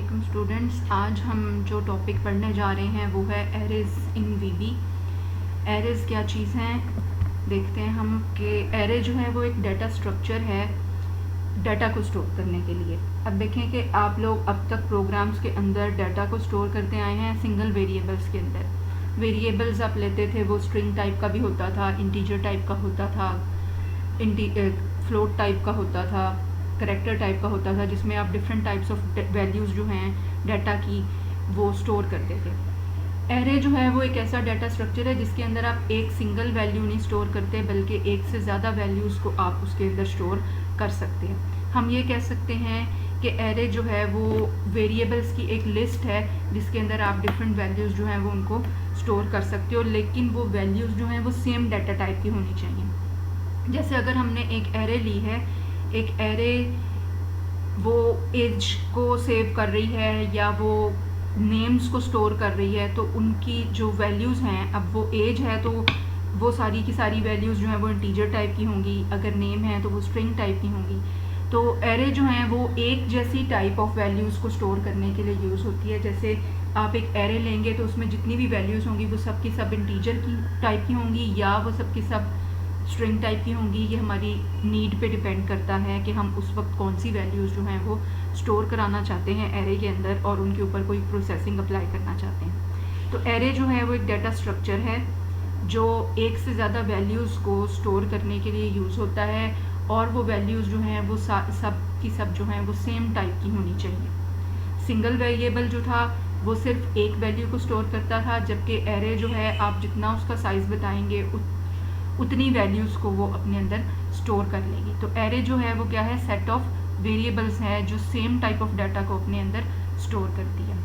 वालेकुम स्टूडेंट्स। आज हम जो टॉपिक पढ़ने जा रहे हैं वो है एरेज़ इन वीबी। एरेज़ क्या चीज़ हैं देखते हैं हम कि एरे जो है वो एक डाटा स्ट्रक्चर है डाटा को स्टोर करने के लिए। अब देखें कि आप लोग अब तक प्रोग्राम्स के अंदर डाटा को स्टोर करते आए हैं सिंगल वेरिएबल्स के अंदर। वेरिएबल्स आप लेते थे वो स्ट्रिंग टाइप का भी होता था, इंटीजर टाइप का होता था, फ्लोट टाइप का होता था, करेक्टर टाइप का होता था, जिसमें आप डिफरेंट टाइप्स ऑफ वैल्यूज़ जो हैं डाटा की वो स्टोर करते थे। एरे जो है वो एक ऐसा डाटा स्ट्रक्चर है जिसके अंदर आप एक सिंगल वैल्यू नहीं स्टोर करते बल्कि एक से ज़्यादा वैल्यूज़ को आप उसके अंदर स्टोर कर सकते हैं। हम ये कह सकते हैं कि एरे जो है वो वेरिएबल्स की एक लिस्ट है जिसके अंदर आप डिफरेंट वैल्यूज़ जो हैं वो उनको स्टोर कर सकते हो, लेकिन वो वैल्यूज़ जो हैं वो सेम डाटा टाइप की होनी चाहिए। जैसे अगर हमने एक एरे ली है, एक एरे वो एज को सेव कर रही है या वो नेम्स को स्टोर कर रही है, तो उनकी जो वैल्यूज़ हैं, अब वो एज है तो वो सारी की सारी वैल्यूज़ जो हैं वो इंटीजर टाइप की होंगी, अगर नेम है तो वो स्ट्रिंग टाइप की होंगी। तो एरे जो हैं वो एक जैसी टाइप ऑफ वैल्यूज़ को स्टोर करने के लिए यूज़ होती है। जैसे आप एक एरे लेंगे तो उसमें जितनी भी वैल्यूज़ होंगी वो सब की सब इंटीजर की टाइप की होंगी या वो सब की सब स्ट्रिंग टाइप की होंगी। ये हमारी नीड पे डिपेंड करता है कि हम उस वक्त कौन सी वैल्यूज़ जो हैं वो स्टोर कराना चाहते हैं एरे के अंदर और उनके ऊपर कोई प्रोसेसिंग अप्लाई करना चाहते हैं। तो एरे जो है वो एक डाटा स्ट्रक्चर है जो एक से ज़्यादा वैल्यूज़ को स्टोर करने के लिए यूज़ होता है और वो वैल्यूज़ जो हैं वो सब की सब जो हैं वो सेम टाइप की होनी चाहिए। सिंगल वेरिएबल जो था वो सिर्फ एक वैल्यू को स्टोर करता था, जबकि एरे जो है आप जितना उसका साइज़ बताएंगे उतनी वैल्यूज़ को वो अपने अंदर स्टोर कर लेगी। तो एरे जो है वो क्या है, सेट ऑफ वेरिएबल्स है जो सेम टाइप ऑफ डाटा को अपने अंदर स्टोर करती है।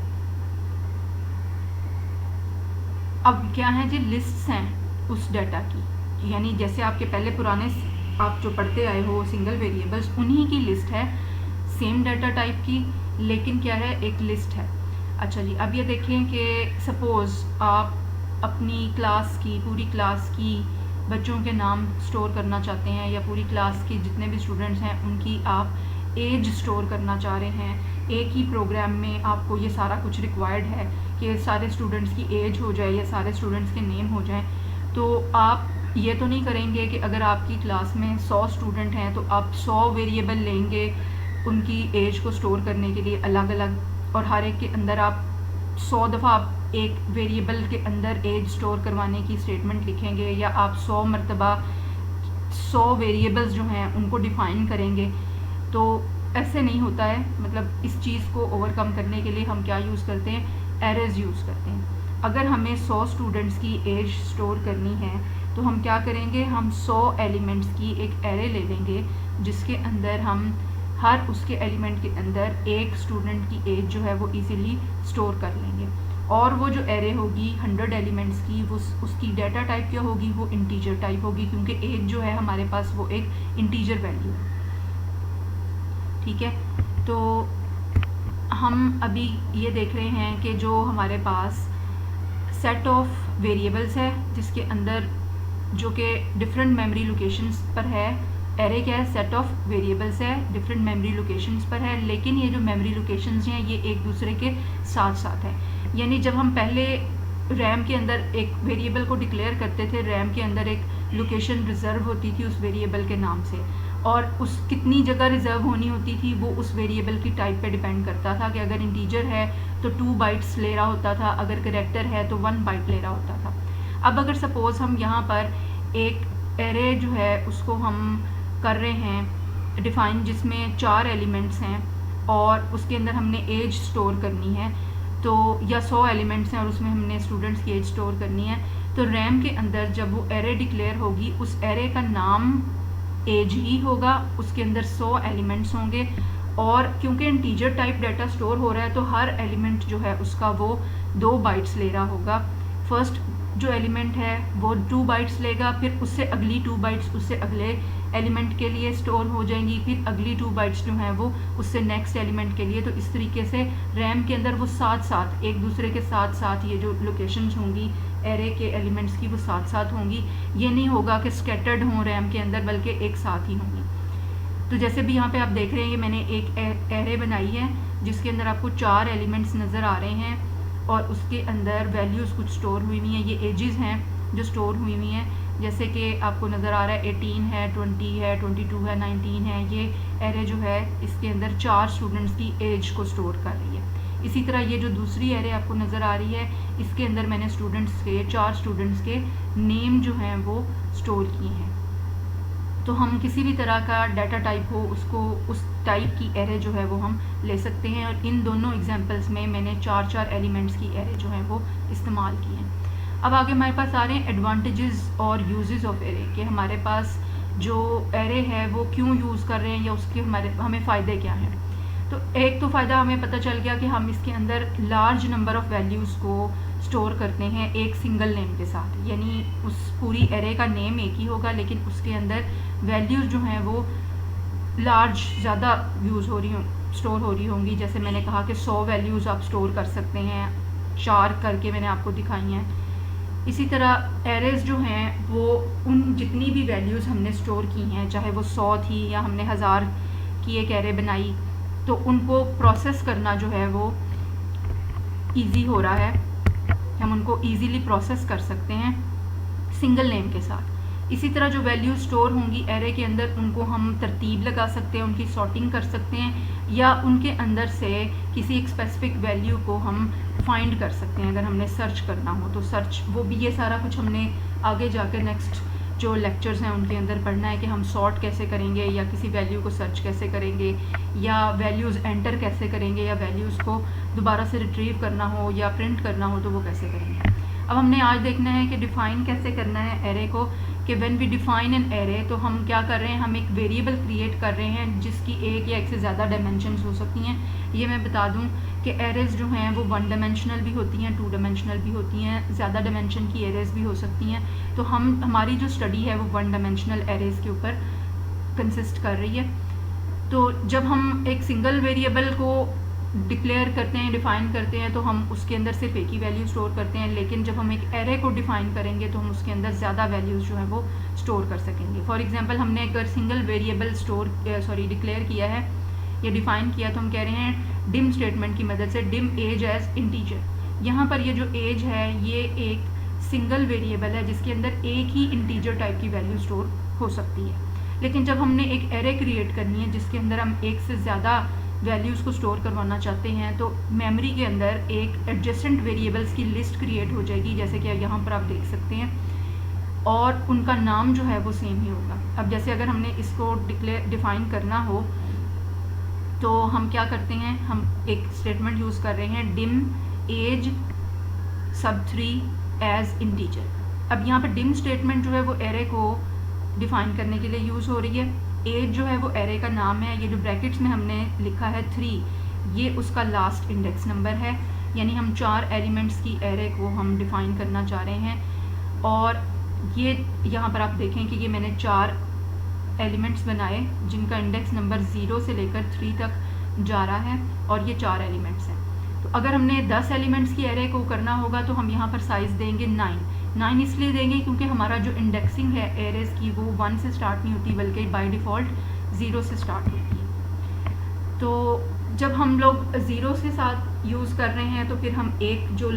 अब क्या है जी, लिस्ट्स हैं उस डाटा की, यानी जैसे आपके पहले पुराने आप जो पढ़ते आए हो सिंगल वेरिएबल्स, उन्हीं की लिस्ट है सेम डाटा टाइप की, लेकिन क्या है, एक लिस्ट है। अच्छा जी, अब ये देखें कि सपोज़ आप अपनी क्लास की, पूरी क्लास की बच्चों के नाम स्टोर करना चाहते हैं या पूरी क्लास के जितने भी स्टूडेंट्स हैं उनकी आप एज स्टोर करना चाह रहे हैं। एक ही प्रोग्राम में आपको ये सारा कुछ रिक्वायर्ड है कि सारे स्टूडेंट्स की एज हो जाए या सारे स्टूडेंट्स के नेम हो जाएं। तो आप ये तो नहीं करेंगे कि अगर आपकी क्लास में 100 स्टूडेंट हैं तो आप 100 वेरिएबल लेंगे उनकी एज को स्टोर करने के लिए अलग अलग, और हर एक के अंदर आप 100 दफ़ा आप एक वेरिएबल के अंदर एज स्टोर करवाने की स्टेटमेंट लिखेंगे या आप 100 मरतबा 100 वेरिएबल्स जो हैं उनको डिफ़ाइन करेंगे। तो ऐसे नहीं होता है। मतलब इस चीज़ को ओवरकम करने के लिए हम क्या यूज़ करते हैं, एरेज़ यूज़ करते हैं। अगर हमें 100 स्टूडेंट्स की एज स्टोर करनी है तो हम क्या करेंगे, हम 100 एलिमेंट्स की एक एरे ले लेंगे जिसके अंदर हम हर उसके एलिमेंट के अंदर एक स्टूडेंट की एज जो है वो इजीली स्टोर कर लेंगे। और वो जो एरे होगी 100 एलिमेंट्स की, वो उसकी डाटा टाइप क्या होगी, वो इंटीजर टाइप होगी, क्योंकि एज जो है हमारे पास वो एक इंटीजर वैल्यू है। ठीक है, तो हम अभी ये देख रहे हैं कि जो हमारे पास सेट ऑफ वेरिएबल्स है जिसके अंदर जो कि डिफरेंट मेमोरी लोकेशंस पर है। एरे क्या है, सेट ऑफ वेरिएबल्स है, डिफरेंट मेमोरी लोकेशंस पर है, लेकिन ये जो मेमोरी लोकेशंस हैं ये एक दूसरे के साथ साथ है। यानी जब हम पहले रैम के अंदर एक वेरिएबल को डिक्लेयर करते थे, रैम के अंदर एक लोकेशन रिजर्व होती थी उस वेरिएबल के नाम से, और उस कितनी जगह रिजर्व होनी होती थी वो उस वेरिएबल की टाइप पे डिपेंड करता था कि अगर इंटीजर है तो 2 बाइट्स ले रहा होता था, अगर करेक्टर है तो 1 बाइट ले रहा होता था। अब अगर सपोज़ हम यहाँ पर एक एरे जो है उसको हम कर रहे हैं डिफ़ाइन, जिसमें 4 एलिमेंट्स हैं और उसके अंदर हमने एज स्टोर करनी है, तो या 100 एलिमेंट्स हैं और उसमें हमने स्टूडेंट्स की एज स्टोर करनी है, तो रैम के अंदर जब वो एरे डिक्लेयर होगी उस एरे का नाम एज ही होगा, उसके अंदर 100 एलिमेंट्स होंगे, और क्योंकि इंटीजर टाइप डाटा स्टोर हो रहा है तो हर एलिमेंट जो है उसका वो 2 बाइट्स ले रहा होगा। फर्स्ट जो एलिमेंट है वो 2 बाइट्स लेगा, फिर उससे अगली 2 बाइट्स उससे अगले एलिमेंट के लिए स्टोर हो जाएंगी, फिर अगली 2 बाइट्स जो हैं वो उससे नेक्स्ट एलिमेंट के लिए। तो इस तरीके से रैम के अंदर वो साथ साथ एक दूसरे के साथ साथ ये जो लोकेशंस होंगी एरे के एलिमेंट्स की वो साथ साथ होंगी। ये नहीं होगा कि स्कैटर्ड हों रैम के अंदर, बल्कि एक साथ ही होंगी। तो जैसे भी यहाँ पे आप देख रहे हैं, ये मैंने एक एरे एरे बनाई है जिसके अंदर आपको 4 एलिमेंट्स नज़र आ रहे हैं और उसके अंदर वैल्यूज़ कुछ स्टोर हुई हुई हैं। ये एजेस हैं जो स्टोर हुई हुई हैं, जैसे कि आपको नज़र आ रहा है 18 है, 20 है, 22 है, 19 है। ये एरे जो है इसके अंदर 4 स्टूडेंट्स की एज को स्टोर कर रही है। इसी तरह ये जो दूसरी एरे आपको नज़र आ रही है इसके अंदर मैंने स्टूडेंट्स के 4 स्टूडेंट्स के नेम जो हैं वो स्टोर किए हैं। तो हम किसी भी तरह का डाटा टाइप हो उसको उस टाइप की एरे जो है वो हम ले सकते हैं और इन दोनों एग्जांपल्स में मैंने 4 एलिमेंट्स की एरे जो है वो इस्तेमाल की हैं। अब आगे हमारे पास आ रहे हैं एडवांटेजेस और यूजेस ऑफ एरे कि हमारे पास जो एरे है वो क्यों यूज़ कर रहे हैं या उसके हमें फ़ायदे क्या हैं। तो एक तो फ़ायदा हमें पता चल गया कि हम इसके अंदर लार्ज नंबर ऑफ़ वैल्यूज़ को स्टोर करते हैं एक सिंगल नेम के साथ, यानी उस पूरी एरे का नेम एक ही होगा लेकिन उसके अंदर वैल्यूज़ जो हैं वो लार्ज ज़्यादा स्टोर हो रही होंगी। जैसे मैंने कहा कि 100 वैल्यूज़ आप स्टोर कर सकते हैं, 4 करके मैंने आपको दिखाई हैं। इसी तरह एरेज़ जो हैं वो उन जितनी भी वैल्यूज़ हमने स्टोर की हैं, चाहे वो 100 थी या हमने 1000 की एक एरे बनाई, तो उनको प्रोसेस करना जो है वो इजी हो रहा है, हम उनको इजीली प्रोसेस कर सकते हैं सिंगल नेम के साथ। इसी तरह जो वैल्यू स्टोर होंगी एरे के अंदर उनको हम तरतीब लगा सकते हैं, उनकी सॉर्टिंग कर सकते हैं या उनके अंदर से किसी एक स्पेसिफिक वैल्यू को हम फाइंड कर सकते हैं। अगर हमने सर्च करना हो तो सर्च, वो भी ये सारा कुछ हमने आगे जाकर नेक्स्ट जो लेक्चर्स हैं उनके अंदर पढ़ना है कि हम सॉर्ट कैसे करेंगे या किसी वैल्यू को सर्च कैसे करेंगे या वैल्यूज़ एंटर कैसे करेंगे या वैल्यूज़ को दोबारा से रिट्रीव करना हो या प्रिंट करना हो तो वो कैसे करेंगे। अब हमने आज देखना है कि डिफ़ाइन कैसे करना है एरे को, कि when we define an array तो हम क्या कर रहे हैं, हम एक वेरिएबल क्रिएट कर रहे हैं जिसकी एक या एक से ज़्यादा डायमेंशंस हो सकती हैं। ये मैं बता दूं कि एरेज़ जो हैं वो 1 डायमेंशनल भी होती हैं, 2 डायमेंशनल भी होती हैं, ज़्यादा डायमेंशन की एरेज़ भी हो सकती हैं। तो हमारी जो स्टडी है वो 1 डायमेंशनल एरेज़ के ऊपर कंसिस्ट कर रही है। तो जब हम एक सिंगल वेरिएबल को डिक्लेयर करते हैं, डिफ़ाइन करते हैं, तो हम उसके अंदर सिर्फ एक ही वैल्यू स्टोर करते हैं, लेकिन जब हम एक एरे को डिफ़ाइन करेंगे तो हम उसके अंदर ज़्यादा वैल्यूज़ जो है वो स्टोर कर सकेंगे। फॉर एग्जांपल हमने अगर सिंगल वेरिएबल डिक्लेयर किया है या डिफ़ाइन किया तो हम कह रहे हैं डिम स्टेटमेंट की मदद से डिम एज एज इंटीजर। यहाँ पर ये जो एज है ये एक सिंगल वेरिएबल है जिसके अंदर एक ही इंटीजर टाइप की वैल्यू स्टोर हो सकती है। लेकिन जब हमने एक एरे क्रिएट करनी है जिसके अंदर हम एक से ज़्यादा वैल्यूज़ को स्टोर करवाना चाहते हैं तो मेमोरी के अंदर एक एडजेसेंट वेरिएबल्स की लिस्ट क्रिएट हो जाएगी, जैसे कि यहाँ पर आप देख सकते हैं, और उनका नाम जो है वो सेम ही होगा। अब जैसे अगर हमने इसको डिफ़ाइन करना हो तो हम क्या करते हैं, हम एक स्टेटमेंट यूज़ कर रहे हैं डिम एज सब 3 एज इंटीजर। अब यहाँ पर डिम स्टेटमेंट जो है वो एरे को डिफ़ाइन करने के लिए यूज़ हो रही है। एज जो है वो एरे का नाम है, ये जो ब्रैकेट्स में हमने लिखा है 3 ये उसका लास्ट इंडेक्स नंबर है, यानी हम 4 एलिमेंट्स की एरे को हम डिफ़ाइन करना चाह रहे हैं। और ये यहाँ पर आप देखें कि ये मैंने 4 एलिमेंट्स बनाए जिनका इंडेक्स नंबर 0 से लेकर 3 तक जा रहा है और ये 4 एलिमेंट्स हैं। तो अगर हमने 10 एलिमेंट्स की एरे को करना होगा तो हम यहाँ पर साइज़ देंगे 9 इसलिए देंगे क्योंकि हमारा जो इंडेक्सिंग है एरेज़ की वो 1 से स्टार्ट नहीं होती बल्कि बाय डिफ़ॉल्ट 0 से स्टार्ट होती है। तो जब हम लोग 0 से साथ यूज़ कर रहे हैं तो फिर हम एक जो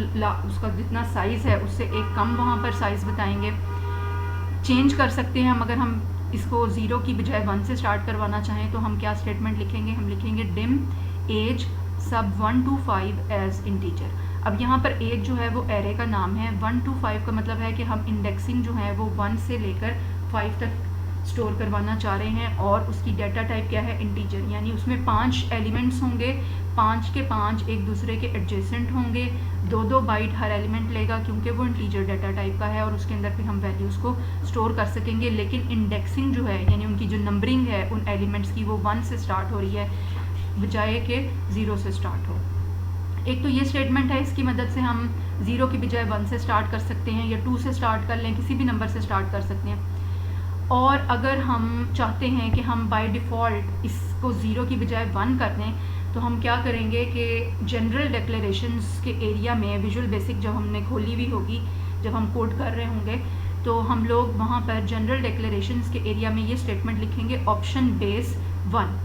उसका जितना साइज़ है उससे एक कम वहाँ पर साइज़ बताएंगे। चेंज कर सकते हैं अगर हम इसको 0 की बजाय 1 से स्टार्ट करवाना चाहें तो हम क्या स्टेटमेंट लिखेंगे, हम लिखेंगे डिम एज सब 1 to 5 एज इंटीजर। अब यहाँ पर एज जो है वो एरे का नाम है, 1 to 5 का मतलब है कि हम इंडेक्सिंग जो है वो 1 से लेकर 5 तक स्टोर करवाना चाह रहे हैं और उसकी डाटा टाइप क्या है, इंटीजर, यानी उसमें 5 एलिमेंट्स होंगे, 5 के 5 एक दूसरे के एडजेसेंट होंगे, 2 बाइट हर एलिमेंट लेगा क्योंकि वो इंटीजर डाटा टाइप का है और उसके अंदर फिर हम वैल्यूज़ को स्टोर कर सकेंगे। लेकिन इंडेक्सिंग जो है यानी उनकी जो नंबरिंग है उन एलिमेंट्स की वो 1 से स्टार्ट हो रही है बजाय के 0 से स्टार्ट हो। एक तो ये स्टेटमेंट है, इसकी मदद से हम 0 की बजाय 1 से स्टार्ट कर सकते हैं या 2 से स्टार्ट कर लें, किसी भी नंबर से स्टार्ट कर सकते हैं। और अगर हम चाहते हैं कि हम बाय डिफ़ॉल्ट इसको 0 की बजाय 1 कर दें तो हम क्या करेंगे कि जनरल डिक्लेरेशंस के एरिया में विजुअल बेसिक जब हमने खोली हुई होगी, जब हम कोड कर रहे होंगे तो हम लोग वहाँ पर जनरल डिक्लेरेशंस के एरिया में ये स्टेटमेंट लिखेंगे ऑप्शन बेस 1।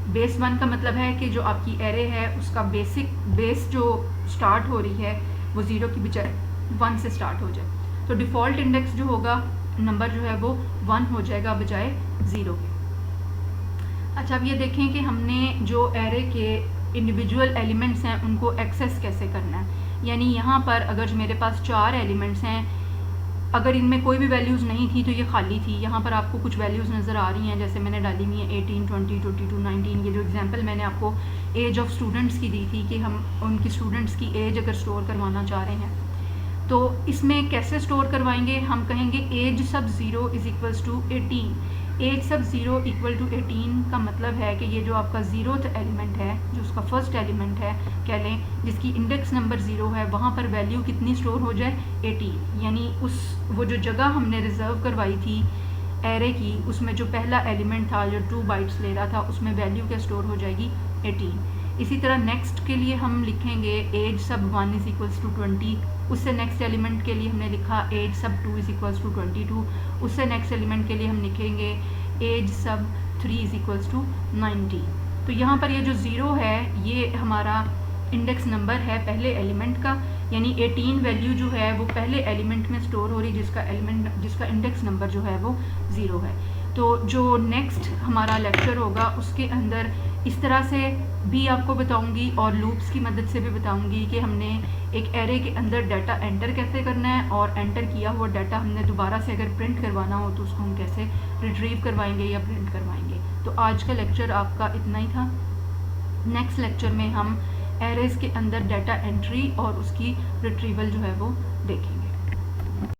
बेस 1 का मतलब है कि जो आपकी एरे है उसका बेस जो स्टार्ट हो रही है वो 0 की बजाय 1 से स्टार्ट हो जाए। तो डिफ़ॉल्ट इंडेक्स जो होगा नंबर जो है वो 1 हो जाएगा बजाय 0 के। अच्छा, अब ये देखें कि हमने जो एरे के इंडिविजुअल एलिमेंट्स हैं उनको एक्सेस कैसे करना है। यानी यहाँ पर अगर जो मेरे पास 4 एलिमेंट्स हैं, अगर इनमें कोई भी वैल्यूज़ नहीं थी तो ये खाली थी। यहाँ पर आपको कुछ वैल्यूज़ नज़र आ रही हैं, जैसे मैंने डाली हुई है 18, 20, 22, 19। ये जो एग्जांपल मैंने आपको एज ऑफ स्टूडेंट्स की दी थी कि हम उनकी स्टूडेंट्स की एज अगर स्टोर करवाना चाह रहे हैं तो इसमें कैसे स्टोर करवाएंगे। हम कहेंगे एज सब 0 इज़ इक्वल्स टू 18। एज सब 0 इक्वल टू 18 का मतलब है कि ये जो आपका 0th एलिमेंट है, जो उसका फर्स्ट एलिमेंट है कह लें, जिसकी इंडेक्स नंबर 0 है, वहाँ पर वैल्यू कितनी स्टोर हो जाए 18। यानी वो जो जगह हमने रिज़र्व करवाई थी एरे की, उसमें जो पहला एलिमेंट था जो 2 बाइट्स ले रहा था, उसमें वैल्यू क्या स्टोर हो जाएगी 18। इसी तरह नेक्स्ट के लिए हम लिखेंगे एज सब 1 इज़ इक्वल्स टू 20। उससे नेक्स्ट एलिमेंट के लिए हमने लिखा एज सब 2 इज़ इक्वल्स टू 22। उससे नेक्स्ट एलिमेंट के लिए हम लिखेंगे एज सब 3 इज़ इक्वल्स टू 90। तो यहाँ पर ये जो 0 है ये हमारा इंडेक्स नंबर है पहले एलिमेंट का, यानी 18 वैल्यू जो है वो पहले एलिमेंट में स्टोर हो रही, जिसका इंडेक्स नंबर जो है वो 0 है। तो जो नेक्स्ट हमारा लेक्चर होगा उसके अंदर इस तरह से भी आपको बताऊंगी और लूप्स की मदद से भी बताऊंगी कि हमने एक एरे के अंदर डाटा एंटर कैसे करना है, और एंटर किया हुआ डाटा हमने दोबारा से अगर प्रिंट करवाना हो तो उसको हम कैसे रिट्रीव करवाएंगे या प्रिंट करवाएंगे। तो आज का लेक्चर आपका इतना ही था। नेक्स्ट लेक्चर में हम एरेज़ के अंदर डाटा एंट्री और उसकी रिट्रीवल जो है वो देखेंगे।